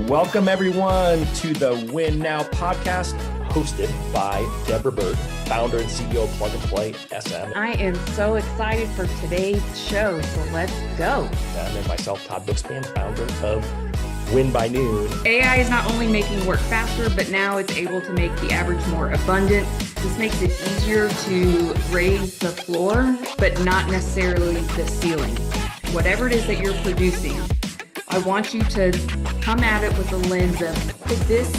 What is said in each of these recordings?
Welcome, everyone, to the Win Now podcast, hosted by Deborah Byrd, founder and CEO of Plug and Play SM. I am so excited for today's show, so let's go. And then myself, Todd Bookspan, founder of Win by Noon. AI is not only making work faster, but now it's able to make the average more abundant. This makes it easier to raise the floor, but not necessarily the ceiling. Whatever it is that you're producing, I want you to come at it with the lens of, could this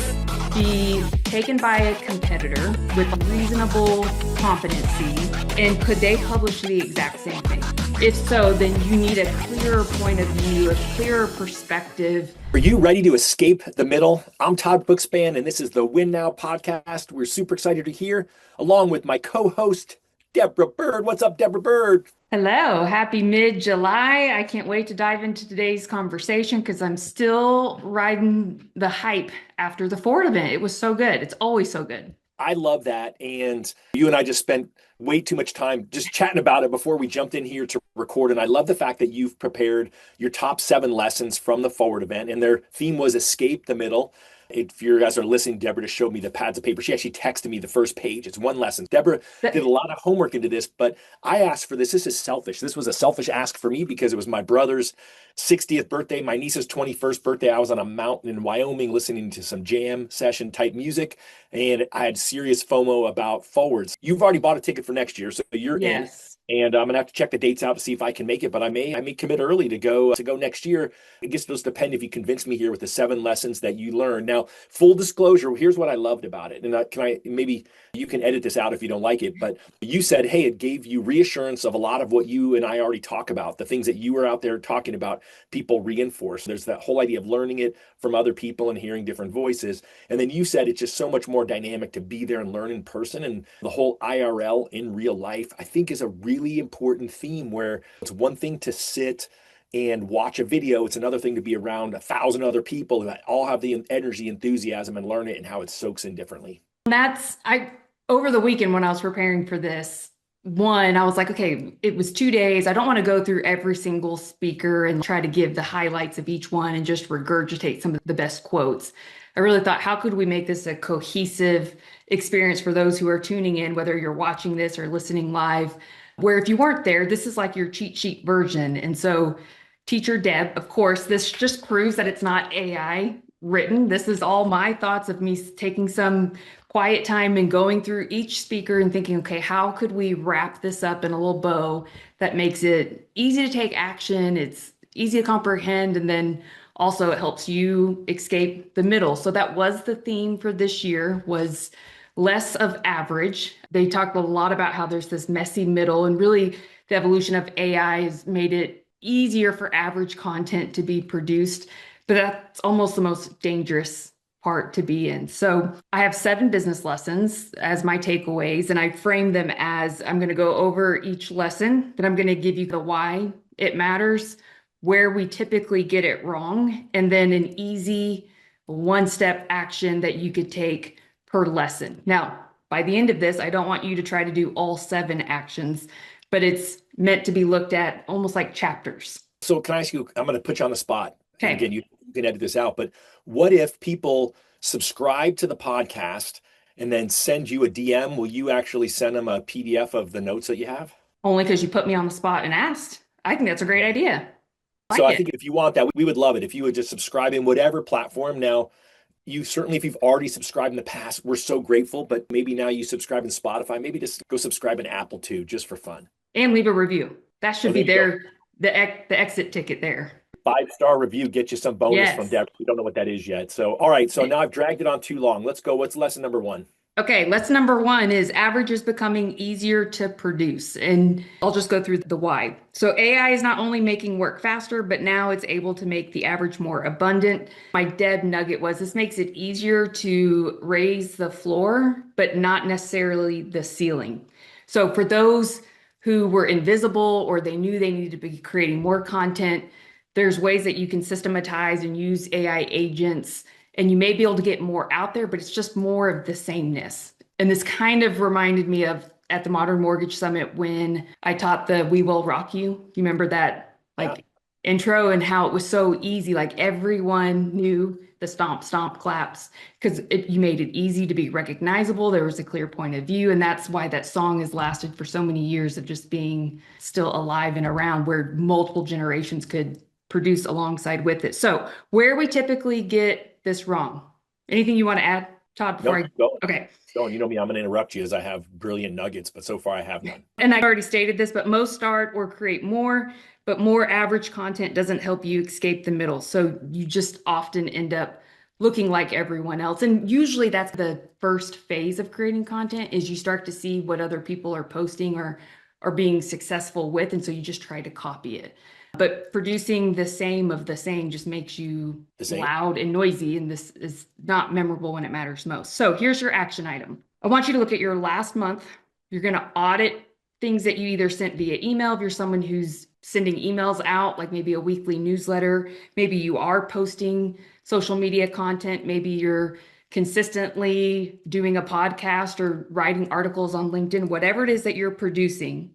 be taken by a competitor with reasonable competency, and could they publish the exact same thing? If so, then you need a clearer point of view, a clearer perspective. Are you ready to escape the middle? I'm Todd Bookspan, and this is the Win Now podcast. We're super excited to hear, along with my co-host, Deborah Byrd. What's up, Deborah Byrd? Hello, happy mid-July. I can't wait to dive into today's conversation because I'm still riding the hype after the Ford event. It was so good. It's always so good. I love that. And you and I just spent way too much time just chatting about it before we jumped in here to record. And I love the fact that you've prepared your top 7 lessons from the Forward event, and their theme was escape the middle. If you guys are listening, Deborah just showed me the pads of paper. She actually texted me the first page. It's one lesson. Deborah did a lot of homework into this, but I asked for this. This is selfish. This was a selfish ask for me because it was my brother's 60th birthday, my niece's 21st birthday. I was on a mountain in Wyoming listening to some jam session type music, and I had serious FOMO about forwards. You've already bought a ticket for next year, so you're in. And I'm gonna have to check the dates out to see if I can make it, but I may commit early to go next year. I guess it'll depend if you convince me here with the 7 lessons that you learned. Now, full disclosure, here's what I loved about it. And maybe you can edit this out if you don't like it, but you said, hey, it gave you reassurance of a lot of what you and I already talk about, the things that you were out there talking about, people reinforce. There's that whole idea of learning it from other people and hearing different voices. And then you said it's just so much more dynamic to be there and learn in person. And the whole IRL in real life, I think, is a really important theme, where it's one thing to sit and watch a video. It's another thing to be around 1,000 other people that all have the energy, enthusiasm, and learn it and how it soaks in differently. Over the weekend when I was preparing for this, I was like, okay, it was 2 days. I don't want to go through every single speaker and try to give the highlights of each one and just regurgitate some of the best quotes. I really thought, how could we make this a cohesive experience for those who are tuning in, whether you're watching this or listening live, where if you weren't there, this is like your cheat sheet version. And so Teacher Deb, of course, this just proves that it's not AI written. This is all my thoughts of me taking some quiet time and going through each speaker and thinking, okay, how could we wrap this up in a little bow that makes it easy to take action, it's easy to comprehend, and then also it helps you escape the middle. So that was the theme for this year, was less of average. They talked a lot about how there's this messy middle, and really the evolution of AI has made it easier for average content to be produced, but that's almost the most dangerous part to be in. So I have 7 business lessons as my takeaways, and I frame them as, I'm going to go over each lesson, then I'm going to give you the why it matters, where we typically get it wrong, and then an easy one-step action that you could take per lesson. Now, by the end of this, I don't want you to try to do all 7 actions, but it's meant to be looked at almost like chapters. So can I ask you, I'm going to put you on the spot. Okay. Again, you can edit this out, but what if people subscribe to the podcast and then send you a DM? Will you actually send them a PDF of the notes that you have? Only because you put me on the spot and asked. I think that's a great idea. I think if you want that, we would love it if you would just subscribe in whatever platform. Now, you certainly, if you've already subscribed in the past, we're so grateful, but maybe now you subscribe in Spotify, maybe just go subscribe in Apple too, just for fun. And leave a review. That should be the exit ticket there. 5-star review, get you some bonus from Deborah. We don't know what that is yet. So, all right. So now I've dragged it on too long. Let's go. What's lesson number 1? Okay. Lesson number 1 is average is becoming easier to produce. And I'll just go through the why. So AI is not only making work faster, but now it's able to make the average more abundant. My Deb nugget was, this makes it easier to raise the floor, but not necessarily the ceiling. So for those who were invisible or they knew they needed to be creating more content, there's ways that you can systematize and use AI agents, and you may be able to get more out there, but it's just more of the sameness. And this kind of reminded me of at the Modern Mortgage Summit when I taught the We Will Rock You. You remember that intro, and how it was so easy. Like everyone knew the stomp, stomp claps, because you made it easy to be recognizable. There was a clear point of view. And that's why that song has lasted for so many years of just being still alive and around, where multiple generations could produce alongside with it. So where we typically get this wrong. Anything you want to add, Todd, before Nope, go. okay. Go. You know me, I'm going to interrupt you as I have brilliant nuggets, but so far I have none. And I already stated this, but most start or create more, but more average content doesn't help you escape the middle. So you just often end up looking like everyone else. And usually that's the first phase of creating content, is you start to see what other people are posting or are being successful with. And so you just try to copy it. But producing the same of the same just makes you loud and noisy. And this is not memorable when it matters most. So here's your action item. I want you to look at your last month. You're going to audit things that you either sent via email, if you're someone who's sending emails out, like maybe a weekly newsletter. Maybe you are posting social media content. Maybe you're consistently doing a podcast or writing articles on LinkedIn, whatever it is that you're producing.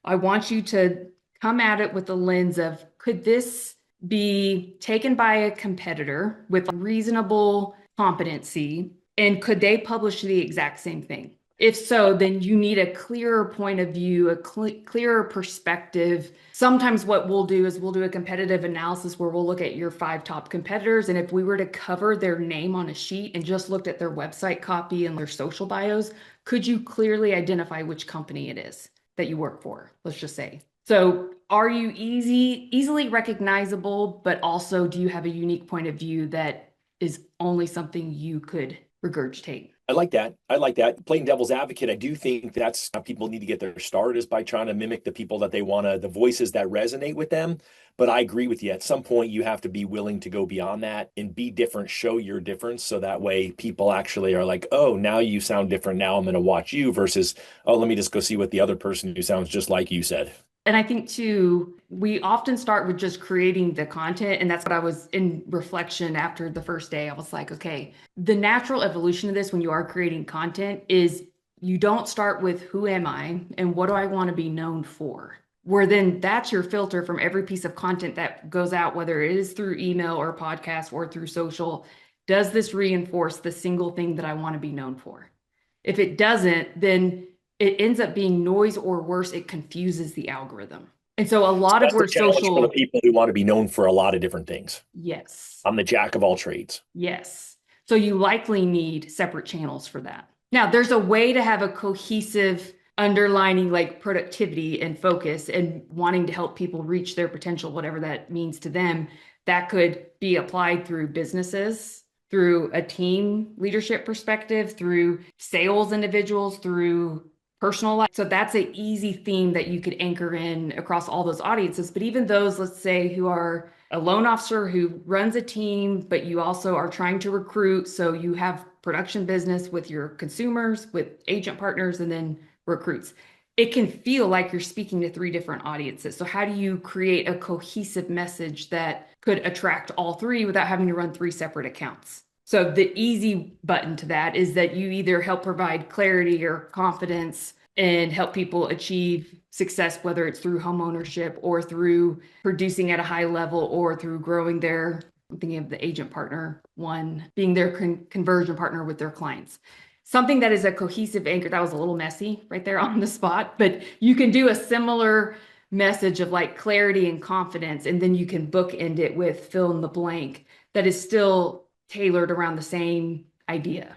I want you to come at it with the lens of, could this be taken by a competitor with reasonable competency? And could they publish the exact same thing? If so, then you need a clearer point of view, a clearer perspective. Sometimes what we'll do is we'll do a competitive analysis where we'll look at your 5 top competitors. And if we were to cover their name on a sheet and just looked at their website copy and their social bios, could you clearly identify which company it is that you work for? Let's just say. So are you easily recognizable, but also do you have a unique point of view that is only something you could regurgitate? I like that. I like that. Playing devil's advocate, I do think that's how people need to get their start, is by trying to mimic the people that they want to, the voices that resonate with them. But I agree with you. At some point, you have to be willing to go beyond that and be different, show your difference. So that way people actually are like, oh, now you sound different. Now I'm going to watch you, versus, oh, let me just go see what the other person who sounds just like you said. And I think too, we often start with just creating the content. And that's what I was in reflection after the first day. I was like, okay, the natural evolution of this when you are creating content is you don't start with who am I and what do I want to be known for? Where then that's your filter from every piece of content that goes out, whether it is through email or podcast or through social. Does this reinforce the single thing that I want to be known for? If it doesn't, then it ends up being noise, or worse, it confuses the algorithm. And so a lot of where social for the people who want to be known for a lot of different things. Yes. I'm the jack of all trades. Yes. So you likely need separate channels for that. Now, there's a way to have a cohesive underlining like productivity and focus and wanting to help people reach their potential, whatever that means to them. That could be applied through businesses, through a team leadership perspective, through sales individuals, through personal life. So that's an easy theme that you could anchor in across all those audiences. But even those, let's say, who are a loan officer who runs a team, but you also are trying to recruit. So you have production business with your consumers, with agent partners, and then recruits. It can feel like you're speaking to 3 different audiences. So how do you create a cohesive message that could attract all 3 without having to run 3 separate accounts? So the easy button to that is that you either help provide clarity or confidence and help people achieve success, whether it's through home ownership or through producing at a high level or through growing their, I'm thinking of the agent partner one, being their conversion partner with their clients. Something that is a cohesive anchor. That was a little messy right there on the spot, but you can do a similar message of like clarity and confidence, and then you can bookend it with fill in the blank that is still tailored around the same idea.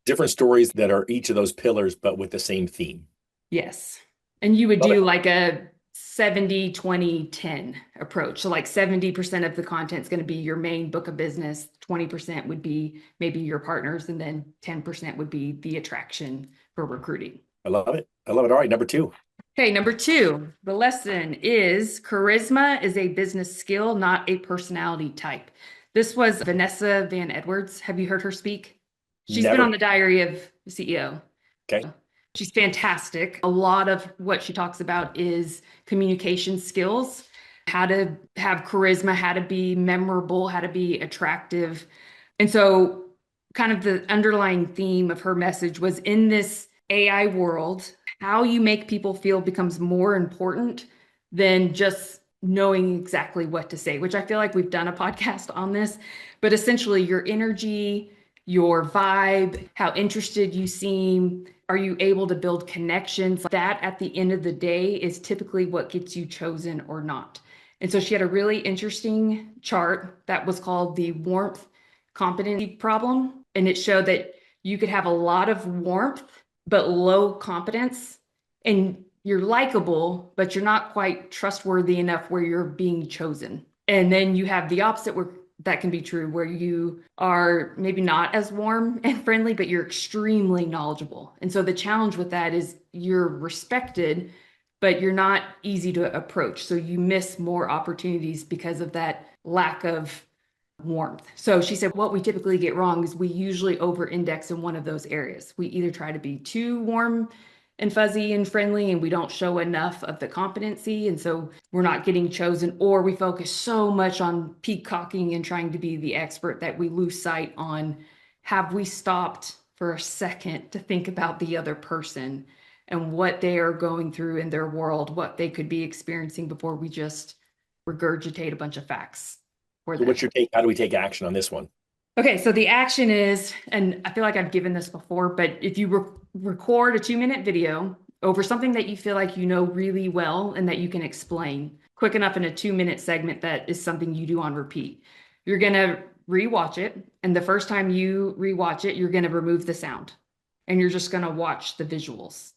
Different stories that are each of those pillars, but with the same theme. Yes. And you would do like a 70-20-10 approach. So like 70% of the content is going to be your main book of business. 20% would be maybe your partners. And then 10% would be the attraction for recruiting. I love it. I love it. All right. Number 2. Okay. Number 2, the lesson is charisma is a business skill, not a personality type. This was Vanessa Van Edwards. Have you heard her speak? She's been on the Diary of the CEO. Okay. She's fantastic. A lot of what she talks about is communication skills, how to have charisma, how to be memorable, how to be attractive. And so kind of the underlying theme of her message was, in this AI world, how you make people feel becomes more important than just knowing exactly what to say, which I feel like we've done a podcast on this, but essentially your energy, your vibe, how interested you seem, are you able to build connections? That at the end of the day is typically what gets you chosen or not. And so she had a really interesting chart that was called the warmth competency problem. And it showed that you could have a lot of warmth, but low competence. And you're likable, but you're not quite trustworthy enough where you're being chosen. And then you have the opposite where that can be true, where you are maybe not as warm and friendly, but you're extremely knowledgeable. And so the challenge with that is you're respected, but you're not easy to approach. So you miss more opportunities because of that lack of warmth. So she said, what we typically get wrong is we usually over-index in one of those areas. We either try to be too warm and fuzzy and friendly, and we don't show enough of the competency. And so we're not getting chosen, or we focus so much on peacocking and trying to be the expert that we lose sight on, have we stopped for a second to think about the other person and what they are going through in their world, what they could be experiencing before we just regurgitate a bunch of facts. So what's your take? How do we take action on this one? Okay, so the action is, and I feel like I've given this before, but if you record a 2-minute video over something that you feel like you know really well and that you can explain quick enough in a 2-minute segment that is something you do on repeat, you're going to rewatch it. And the first time you rewatch it, you're going to remove the sound and you're just going to watch the visuals.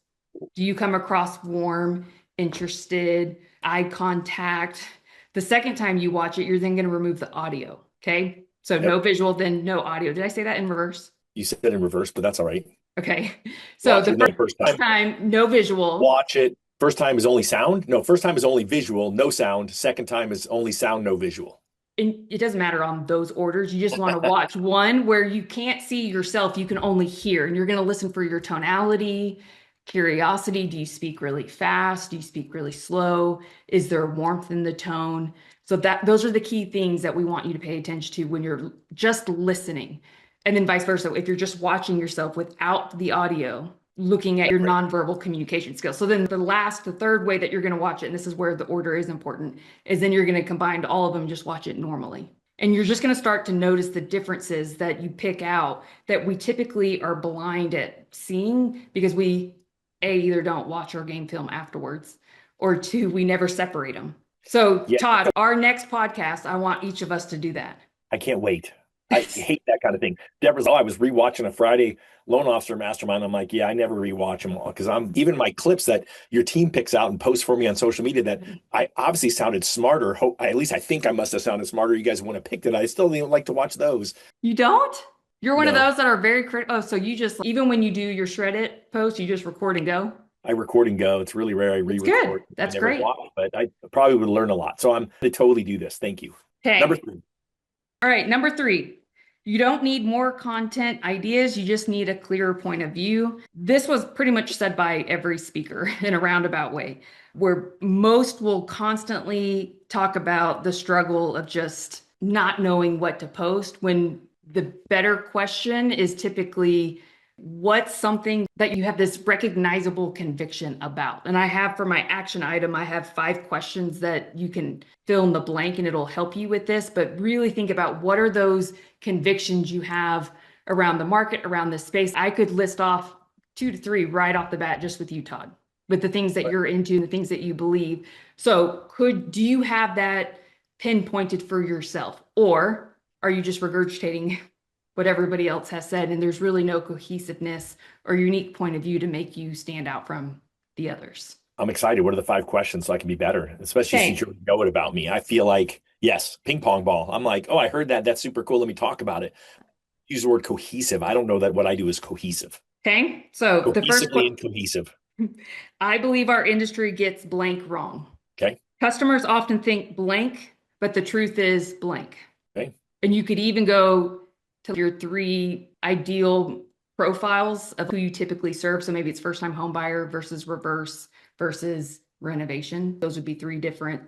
Do you come across warm, interested, eye contact? The second time you watch it, you're then going to remove the audio. Okay. So no visual, then no audio. Did I say that in reverse? You said that in reverse, but that's all right. Okay. So watch the first time, no visual. Watch it. First time is only sound. No, first time is only visual, no sound. Second time is only sound, no visual. And it doesn't matter on those orders. You just want to watch one where you can't see yourself. You can only hear, and you're going to listen for your tonality, curiosity. Do you speak really fast? Do you speak really slow? Is there warmth in the tone? So those are the key things that we want you to pay attention to when you're just listening. And then vice versa, if you're just watching yourself without the audio, looking at your nonverbal communication skills. So then the third way that you're going to watch it, and this is where the order is important, is then you're going to combine all of them, just watch it normally. And you're just going to start to notice the differences that you pick out that we typically are blind at seeing because we, A, either don't watch our game film afterwards, or 2, we never separate them. So Todd, our next podcast, I want each of us to do that. I can't wait. I hate that kind of thing. Deborah's, I was rewatching a Friday Loan Officer Mastermind. I'm like, yeah, I never rewatch them all because even my clips that your team picks out and posts for me on social media that I obviously sounded smarter. At least I think I must have sounded smarter. You guys want to pick it. I still don't like to watch those. You don't? You're one of those that are very critical. Oh, so you just, even when you do your shred it post, you just record and go? I record and go. It's really rare I re-record. That's great. Watch, but I probably would learn a lot. So I'm going to totally do this. Thank you. Okay. Number 3. All right. Number 3. You don't need more content ideas. You just need a clearer point of view. This was pretty much said by every speaker in a roundabout way, where most will constantly talk about the struggle of just not knowing what to post, when the better question is typically, what's something that you have this recognizable conviction about? And I have, for my action item, I have 5 questions that you can fill in the blank and it'll help you with this, but really think about what are those convictions you have around the market, around this space. I could list off 2 to 3 right off the bat just with you, Todd, with the things that you're into, the things that you believe. So do you have that pinpointed for yourself, or are you just regurgitating what everybody else has said, and there's really no cohesiveness or unique point of view to make you stand out from the others? I'm excited. What are the 5 questions so I can be better, especially since you know it about me? I feel like, yes, ping pong ball. I'm like, oh, I heard that. That's super cool. Let me talk about it. Use the word cohesive. I don't know that what I do is cohesive. Okay. So the first one, cohesive. I believe our industry gets blank wrong. Okay. Customers often think blank, but the truth is blank. Okay. And you could even go to your 3 ideal profiles of who you typically serve. So maybe it's first-time home buyer versus reverse versus renovation. Those would be 3 different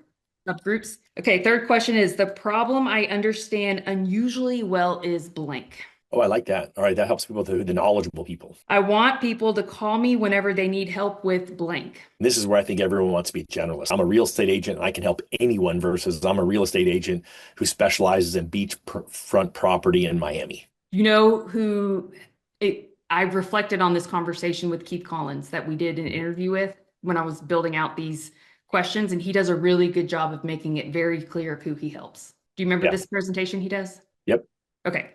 subgroups. Okay, third question is, the problem I understand unusually well is blank. Oh, I like that. All right. That helps people to the knowledgeable people. I want people to call me whenever they need help with blank. This is where I think everyone wants to be a generalist. I'm a real estate agent. I can help anyone versus I'm a real estate agent who specializes in beachfront property in Miami. You know who I've reflected on this conversation with Keith Collins that we did an interview with when I was building out these questions, and he does a really good job of making it very clear of who he helps. Do you remember Yeah. this presentation he does? Yep. Okay.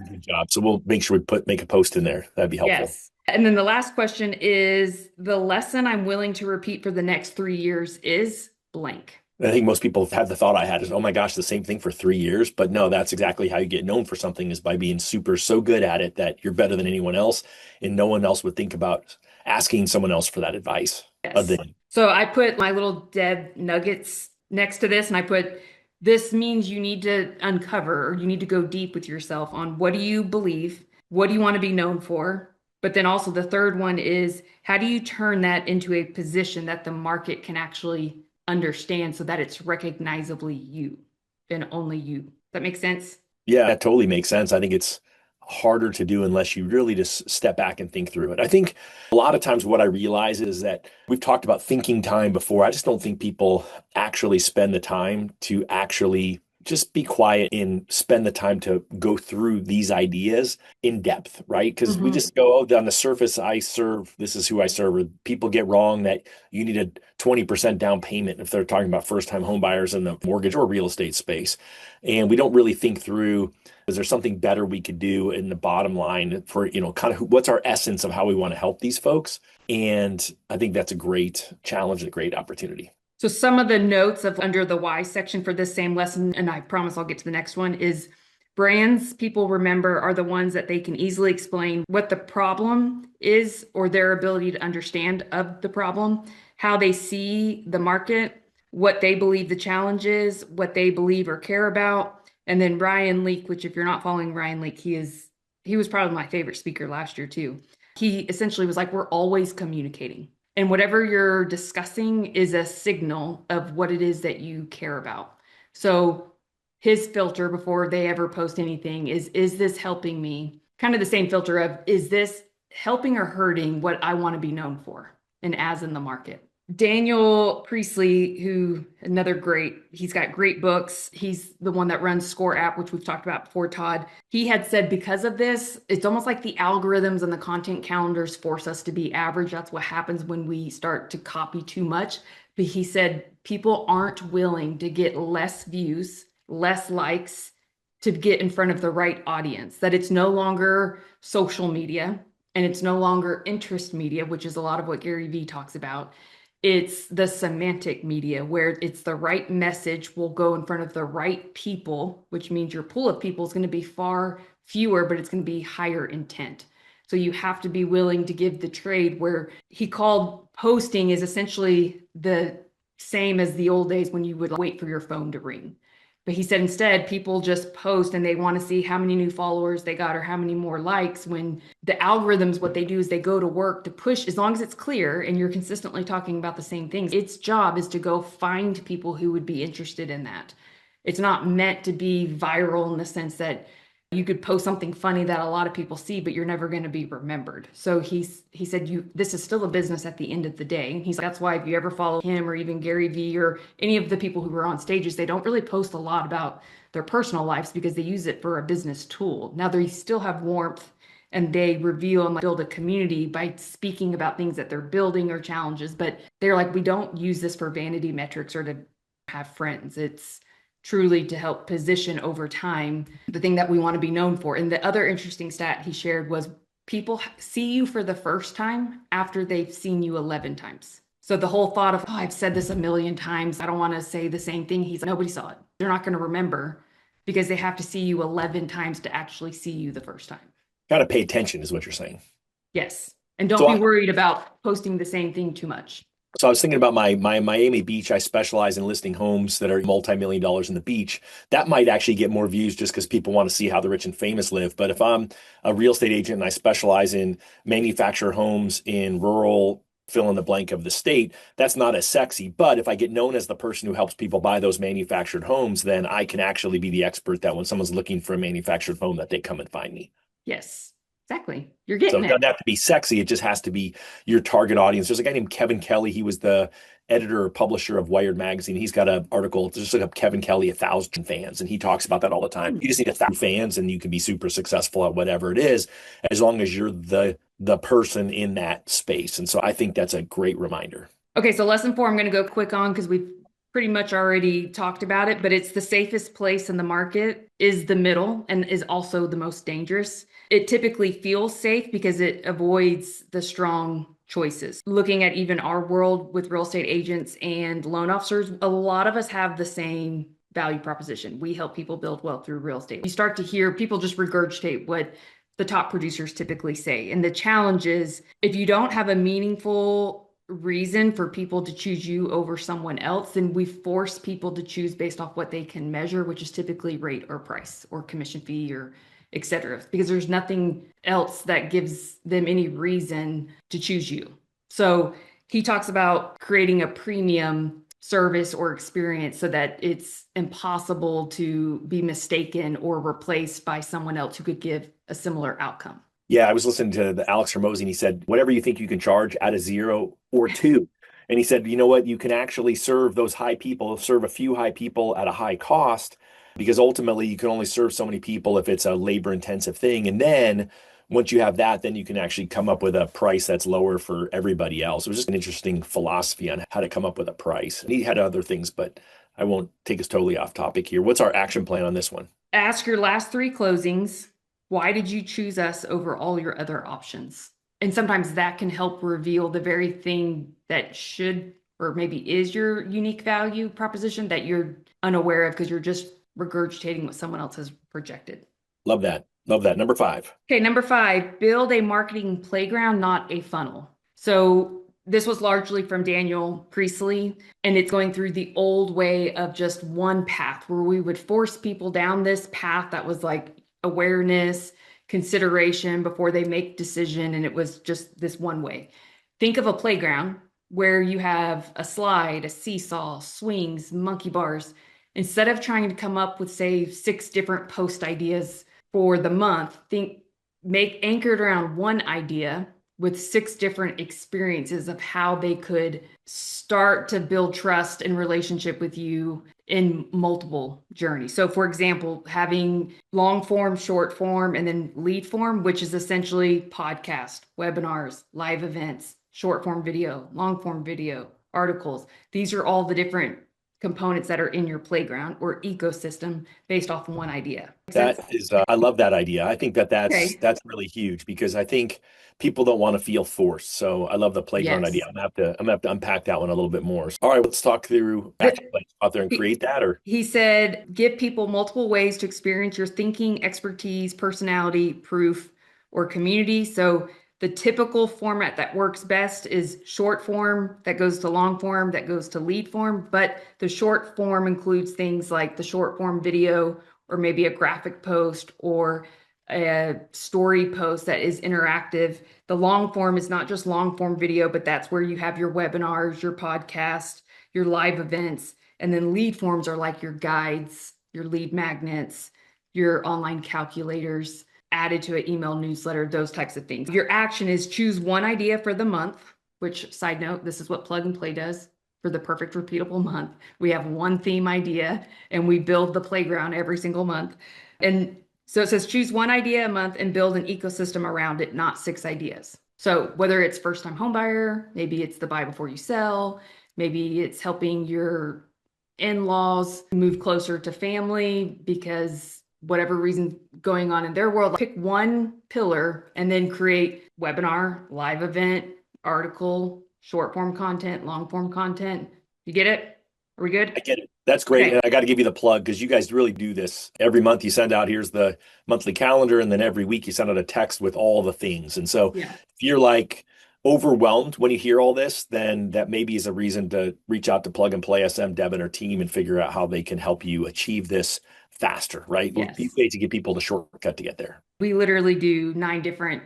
Good job. So we'll make sure we make a post in there. That'd be helpful. Yes. And then the last question is the lesson I'm willing to repeat for the next 3 years is blank. I think most people have the thought I had is, oh my gosh, the same thing for 3 years. But no, that's exactly how you get known for something is by being so good at it that you're better than anyone else. And no one else would think about asking someone else for that advice. Yes. So I put my little Deb nuggets next to this, and I put, this means you need to uncover, or you need to go deep with yourself on what do you believe? What do you want to be known for? But then also the third one is, how do you turn that into a position that the market can actually understand so that it's recognizably you and only you? That makes sense? Yeah, that totally makes sense. I think it's harder to do unless you really just step back and think through it. I think a lot of times what I realize is that we've talked about thinking time before. I just don't think people actually spend the time to actually just be quiet and spend the time to go through these ideas in depth, right? Because we just go, oh, on the surface, I serve, this is who I serve. Or people get wrong that you need a 20% down payment if they're talking about first-time home buyers in the mortgage or real estate space. And we don't really think through, is there something better we could do in the bottom line for, kind of what's our essence of how we want to help these folks? And I think that's a great challenge and a great opportunity. So some of the notes of under the why section for this same lesson, and I promise I'll get to the next one, is brands people remember are the ones that they can easily explain what the problem is or their ability to understand of the problem, how they see the market, what they believe the challenge is, what they believe or care about. And then Ryan Leake, which if you're not following Ryan Leake, he was probably my favorite speaker last year too. He essentially was like, we're always communicating. And whatever you're discussing is a signal of what it is that you care about. So his filter before they ever post anything is this helping me? Kind of the same filter of, is this helping or hurting what I want to be known for and as in the market? Daniel Priestley, he's got great books. He's the one that runs Score app, which we've talked about before, Todd. He had said because of this, it's almost like the algorithms and the content calendars force us to be average. That's what happens when we start to copy too much. But he said people aren't willing to get less views, less likes to get in front of the right audience, that it's no longer social media and it's no longer interest media, which is a lot of what Gary Vee talks about. It's the semantic media where it's the right message will go in front of the right people, which means your pool of people is going to be far fewer, but it's going to be higher intent. So you have to be willing to give the trade where he called posting is essentially the same as the old days when you would wait for your phone to ring. But he said instead, people just post and they want to see how many new followers they got or how many more likes, when the algorithms, what they do is they go to work to push, as long as it's clear and you're consistently talking about the same things, its job is to go find people who would be interested in that. It's not meant to be viral in the sense that you could post something funny that a lot of people see, but you're never going to be remembered. So he said, this is still a business at the end of the day. And he's like, that's why if you ever follow him or even Gary Vee or any of the people who are on stages, they don't really post a lot about their personal lives because they use it for a business tool. Now they still have warmth and they reveal and build a community by speaking about things that they're building or challenges. But they're like, we don't use this for vanity metrics or to have friends. It's truly to help position over time the thing that we want to be known for. And the other interesting stat he shared was people see you for the first time after they've seen you 11 times. So the whole thought of, oh, I've said this a million times, I don't want to say the same thing. He's like, nobody saw it. They're not going to remember because they have to see you 11 times to actually see you the first time. Got to pay attention is what you're saying. Yes. And don't be worried about posting the same thing too much. So I was thinking about my Miami beach. I specialize in listing homes that are multi-million dollars in the beach. That might actually get more views just because people want to see how the rich and famous live. But if I'm a real estate agent and I specialize in manufactured homes in rural fill in the blank of the state, that's not as sexy. But if I get known as the person who helps people buy those manufactured homes, then I can actually be the expert that when someone's looking for a manufactured home, that they come and find me. Yes, exactly. You're So getting it it. doesn't have to be sexy. It just has to be your target audience. There's a guy named Kevin Kelly. He was the editor or publisher of Wired magazine. He's got an article. Just look up Kevin Kelly, 1,000 fans, and he talks about that all the time. You just need 1,000 fans, and you can be super successful at whatever it is, as long as you're the person in that space. And so I think that's a great reminder. Okay, so lesson 4, I'm going to go quick on because we've pretty much already talked about it, but it's the safest place in the market is the middle and is also the most dangerous. It typically feels safe because it avoids the strong choices. Looking at even our world with real estate agents and loan officers, a lot of us have the same value proposition. We help people build wealth through real estate. You start to hear people just regurgitate what the top producers typically say. And the challenge is if you don't have a meaningful reason for people to choose you over someone else, then we force people to choose based off what they can measure, which is typically rate or price or commission fee or et cetera, because there's nothing else that gives them any reason to choose you. So he talks about creating a premium service or experience so that it's impossible to be mistaken or replaced by someone else who could give a similar outcome. Yeah, I was listening to the Alex Hermosi, and he said, whatever you think you can charge at a 0 or 2. And he said, you know what? You can actually serve those high people, serve a few high people at a high cost, because ultimately you can only serve so many people if it's a labor intensive thing. And then once you have that, then you can actually come up with a price that's lower for everybody else. It was just an interesting philosophy on how to come up with a price. And he had other things, but I won't take us totally off topic here. What's our action plan on this one? Ask your last 3 closings. Why did you choose us over all your other options? And sometimes that can help reveal the very thing that should or maybe is your unique value proposition that you're unaware of because you're just regurgitating what someone else has projected. Love that. Love that. Number 5. Okay, number 5, build a marketing playground, not a funnel. So this was largely from Daniel Priestley, and it's going through the old way of just one path where we would force people down this path that was like awareness, consideration before they make decision, and it was just this one way. Think of a playground where you have a slide, a seesaw, swings, monkey bars. Instead of trying to come up with, say, 6 different post ideas for the month, make anchored around one idea with 6 different experiences of how they could start to build trust and relationship with you in multiple journeys. So for example, having long form, short form, and then lead form, which is essentially podcast, webinars, live events, short form video, long form video, articles. These are all the different components that are in your playground or ecosystem based off of one idea. That is, I love that idea. I think that that's Okay. that's really huge because I think people don't want to feel forced. So I love the playground idea. Yes. I'm gonna have to unpack that one a little bit more. All right, let's talk through action plans out there and He, create that. Or he said, give people multiple ways to experience your thinking, expertise, personality, proof, or community. So the typical format that works best is short form that goes to long form, that goes to lead form. But the short form includes things like the short form video, or maybe a graphic post, or a story post that is interactive. The long form is not just long form video, but that's where you have your webinars, your podcast, your live events. And then lead forms are like your guides, your lead magnets, your online calculators added to an email newsletter, those types of things. Your action is choose one idea for the month, which, side note, this is what Plug and Play does for the perfect repeatable month. We have one theme idea and we build the playground every single month. And so it says choose one idea a month and build an ecosystem around it, not 6 ideas. So whether it's first time homebuyer, maybe it's the buy before you sell, maybe it's helping your in-laws move closer to family because whatever reason going on in their world, pick one pillar and then create webinar, live event, article, short form content, long form content. You get it? Are we good? I get it. That's great. Okay. And I got to give you the plug because you guys really do this. Every month you send out, here's the monthly calendar. And then every week you send out a text with all the things. And so Yeah. if you're like overwhelmed when you hear all this, then that maybe is a reason to reach out to Plug and Play SM, Deb and her team and figure out how they can help you achieve this faster, right? Be Yes. ways to give people the shortcut to get there. We literally do 9 different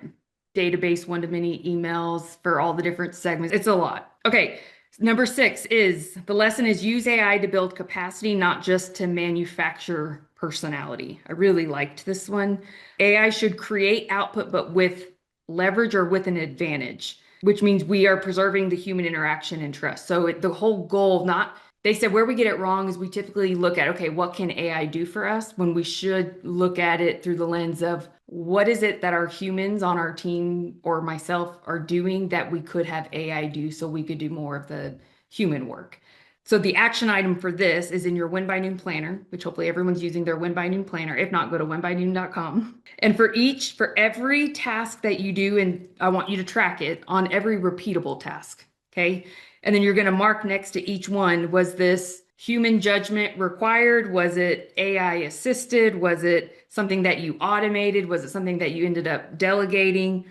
database one-to-many emails for all the different segments. It's a lot. Okay. Number 6 is the lesson is use AI to build capacity, not just to manufacture personality. I really liked this one. AI should create output, but with leverage or with an advantage, which means we are preserving the human interaction and trust. So the whole goal, not, they said where we get it wrong is we typically look at, okay, what can AI do for us, when we should look at it through the lens of what is it that our humans on our team or myself are doing that we could have AI do so we could do more of the human work. So the action item for this is in your Win by Noon planner, which hopefully everyone's using their Win by Noon planner. If not, go to winbynoon.com. And for every task that you do, and I want you to track it on every repeatable task, okay? And then you're going to mark next to each one, was this human judgment required? Was it AI assisted? Was it something that you automated? Was it something that you ended up delegating?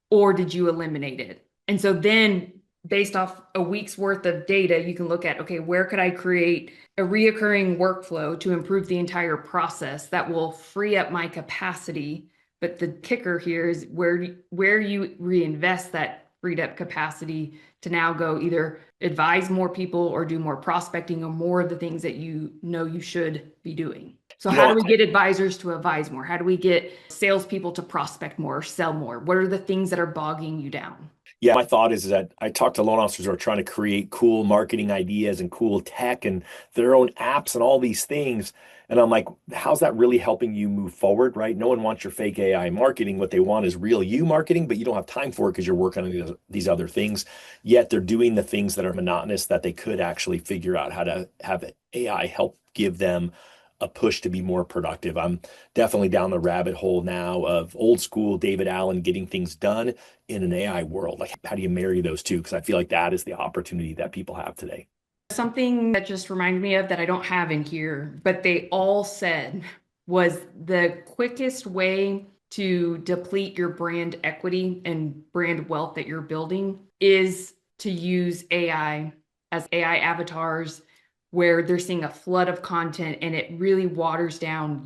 Or did you eliminate it? And so then based off a week's worth of data, you can look at, okay, where could I create a reoccurring workflow to improve the entire process that will free up my capacity? But the kicker here is where you reinvest that freed up capacity to now go either advise more people or do more prospecting or more of the things that you know you should be doing. So how do we get advisors to advise more? How do we get salespeople to prospect more or sell more? What are the things that are bogging you down? Yeah, my thought is that I talk to loan officers who are trying to create cool marketing ideas and cool tech and their own apps and all these things. And I'm like, how's that really helping you move forward, right? No one wants your fake AI marketing. What they want is real you marketing, but you don't have time for it because you're working on these other things. Yet they're doing the things that are monotonous that they could actually figure out how to have AI help give them a push to be more productive. I'm definitely down the rabbit hole now of old school David Allen getting things done in an AI world. Like, how do you marry those two? Because I feel like that is the opportunity that people have today. Something that just reminded me of that I don't have in here, but they all said was the quickest way to deplete your brand equity and brand wealth that you're building is to use AI as AI avatars where they're seeing a flood of content and it really waters down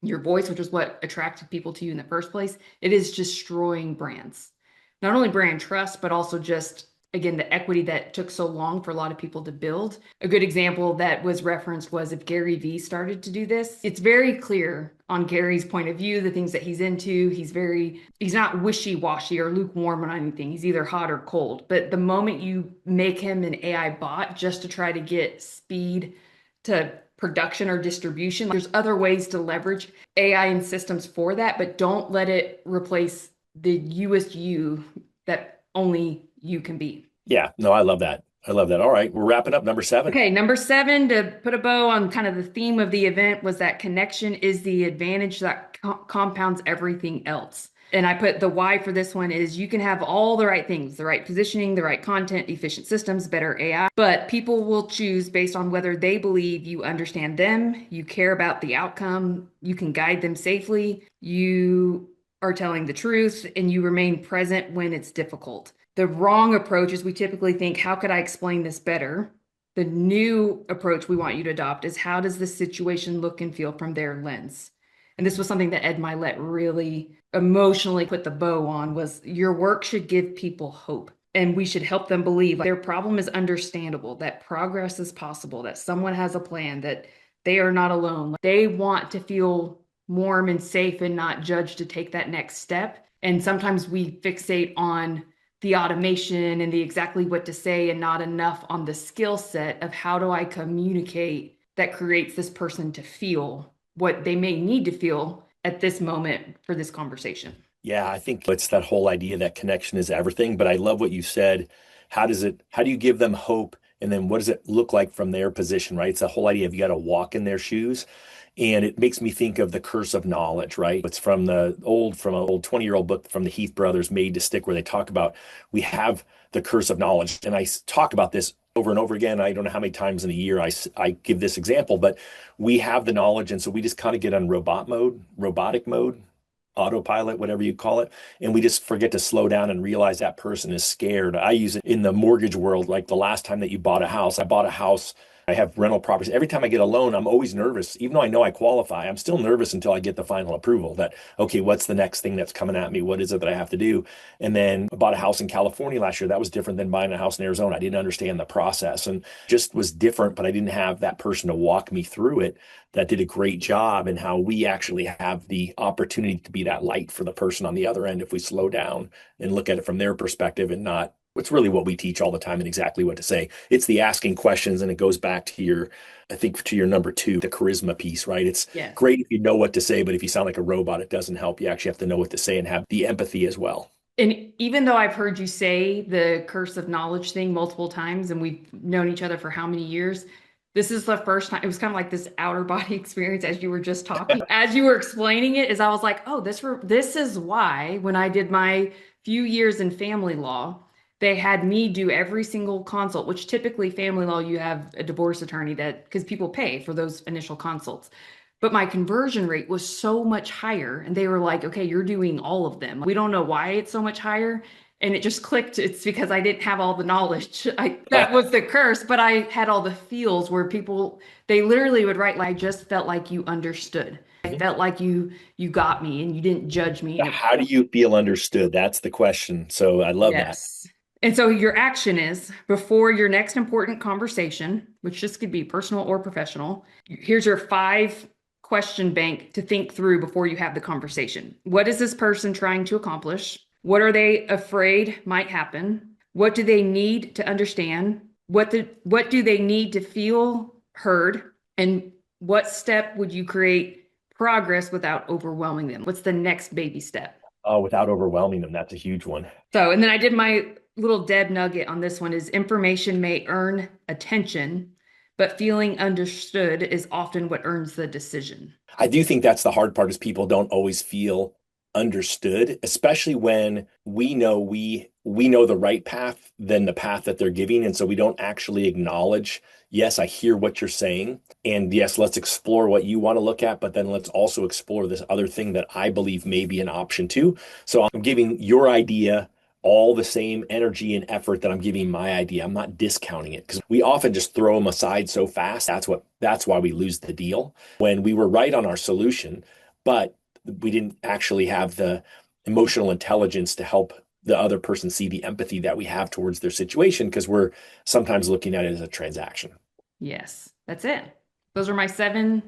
your voice, which is what attracted people to you in the first place. It is destroying brands, not only brand trust, but also just, again, the equity that took so long for a lot of people to build. A good example that was referenced was if Gary Vee started to do this, it's very clear on Gary's point of view, the things that he's into. He's not wishy-washy or lukewarm on anything. He's either hot or cold. But the moment you make him an AI bot just to try to get speed to production or distribution, there's other ways to leverage AI and systems for that, but don't let it replace the youest you that only you can be. Yeah, no, I love that. I love that. All right, we're wrapping up number 7. Okay, number 7, to put a bow on kind of the theme of the event, was that connection is the advantage that compounds everything else. And I put the why for this one is you can have all the right things, the right positioning, the right content, efficient systems, better AI, but people will choose based on whether they believe you understand them, you care about the outcome, you can guide them safely, you are telling the truth, and you remain present when it's difficult. The wrong approach is we typically think, how could I explain this better? The new approach we want you to adopt is, how does this situation look and feel from their lens? And this was something that Ed Milet really emotionally put the bow on, was your work should give people hope. And we should help them believe their problem is understandable, that progress is possible, that someone has a plan, that they are not alone. They want to feel warm and safe and not judged to take that next step. And sometimes we fixate on the automation and the exactly what to say and not enough on the skill set of how do I communicate that creates this person to feel what they may need to feel at this moment for this conversation. Yeah, I think it's that whole idea that connection is everything. But I love what you said. How do you give them hope? And then what does it look like from their position, right? It's the whole idea of you got to walk in their shoes. And it makes me think of the curse of knowledge, right? It's from an old 20-year-old book from the Heath brothers, Made to Stick, where they talk about we have the curse of knowledge. And I talk about this over and over again. I don't know how many times in a year I give this example, but we have the knowledge. And so we just kind of get on robotic mode, autopilot, whatever you call it. And we just forget to slow down and realize that person is scared. I use it in the mortgage world. Like the last time that you bought a house, I bought a house I have rental properties. Every time I get a loan, I'm always nervous. Even though I know I qualify, I'm still nervous until I get the final approval that, okay, what's the next thing that's coming at me? What is it that I have to do? And then I bought a house in California last year. That was different than buying a house in Arizona. I didn't understand the process and just was different, but I didn't have that person to walk me through it that did a great job, and how we actually have the opportunity to be that light for the person on the other end if we slow down and look at it from their perspective and not. It's really what we teach all the time and exactly what to say. It's the asking questions, and it goes back to your, I think, to your number two, the charisma piece, right? It's Yes. great if you know what to say, but if you sound like a robot, it doesn't help. You actually have to know what to say and have the empathy as well. And even though I've heard you say the curse of knowledge thing multiple times, and we've known each other for how many years, this is the first time. It was kind of like this outer body experience as you were just talking. As you were explaining it, is I was like, oh, this is why when I did my few years in family law, they had me do every single consult, which typically family law, you have a divorce attorney that, because people pay for those initial consults. But my conversion rate was so much higher. And they were like, okay, you're doing all of them. We don't know why it's so much higher. And it just clicked. It's because I didn't have all the knowledge. That was the curse, but I had all the feels where people, they literally would write, like, I just felt like you understood. I felt like you got me and you didn't judge me. How do you feel understood? That's the question. So I love that. Yes. And so your action is before your next important conversation, which this could be personal or professional, here's your 5 question bank to think through before you have the conversation. What is this person trying to accomplish? What are they afraid might happen? What do they need to understand? What do they need to feel heard? And what step would you create progress without overwhelming them? What's the next baby step? Oh, without overwhelming them. That's a huge one. So, and then I did my little Deb nugget on this one is information may earn attention, but feeling understood is often what earns the decision. I do think that's the hard part is people don't always feel understood, especially when we know the right path than the path that they're giving. And so we don't actually acknowledge, yes, I hear what you're saying. And yes, let's explore what you want to look at, but then let's also explore this other thing that I believe may be an option too. So I'm giving your idea all the same energy and effort that I'm giving my idea. I'm not discounting it because we often just throw them aside so fast. That's why we lose the deal when we were right on our solution, but we didn't actually have the emotional intelligence to help the other person see the empathy that we have towards their situation because we're sometimes looking at it as a transaction. Yes, that's it. Those are my 7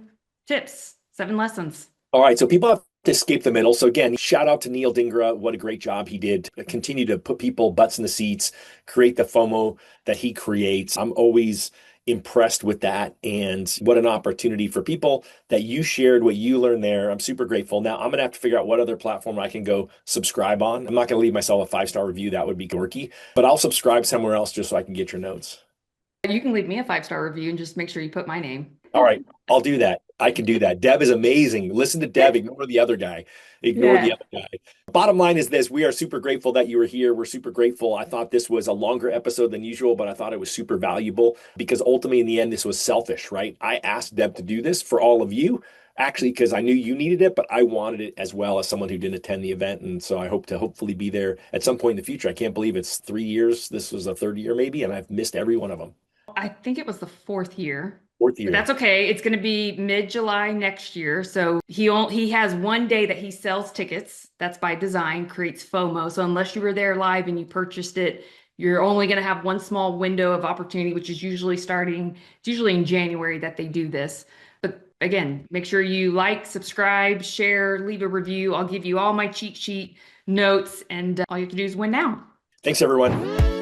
tips, 7 lessons. All right, so people have to escape the middle. So again, shout out to Neil Dingra. What a great job he did. Continue to put people butts in the seats, create the FOMO that he creates. I'm always impressed with that. And what an opportunity for people that you shared what you learned there. I'm super grateful. Now I'm going to have to figure out what other platform I can go subscribe on. I'm not going to leave myself a 5-star review. That would be dorky, but I'll subscribe somewhere else just so I can get your notes. You can leave me a 5-star review and just make sure you put my name. All right, I'll do that. I can do that. Deb is amazing. Listen to Deb, ignore the other guy. Ignore the other guy. Bottom line is this, we are super grateful that you were here. We're super grateful. I thought this was a longer episode than usual, but I thought it was super valuable because ultimately in the end, this was selfish, right? I asked Deb to do this for all of you, actually, because I knew you needed it, but I wanted it as well as someone who didn't attend the event. And so I hope to hopefully be there at some point in the future. I can't believe it's 3 years. This was a third year maybe, and I've missed every one of them. I think it was the 4th year. Fourth year. But that's okay. It's going to be mid-July next year. So he has one day that he sells tickets. That's by design, creates FOMO. So unless you were there live and you purchased it, you're only going to have one small window of opportunity, which is usually it's usually in January that they do this. But again, make sure you like, subscribe, share, leave a review. I'll give you all my cheat sheet notes, and all you have to do is win now. Thanks, everyone.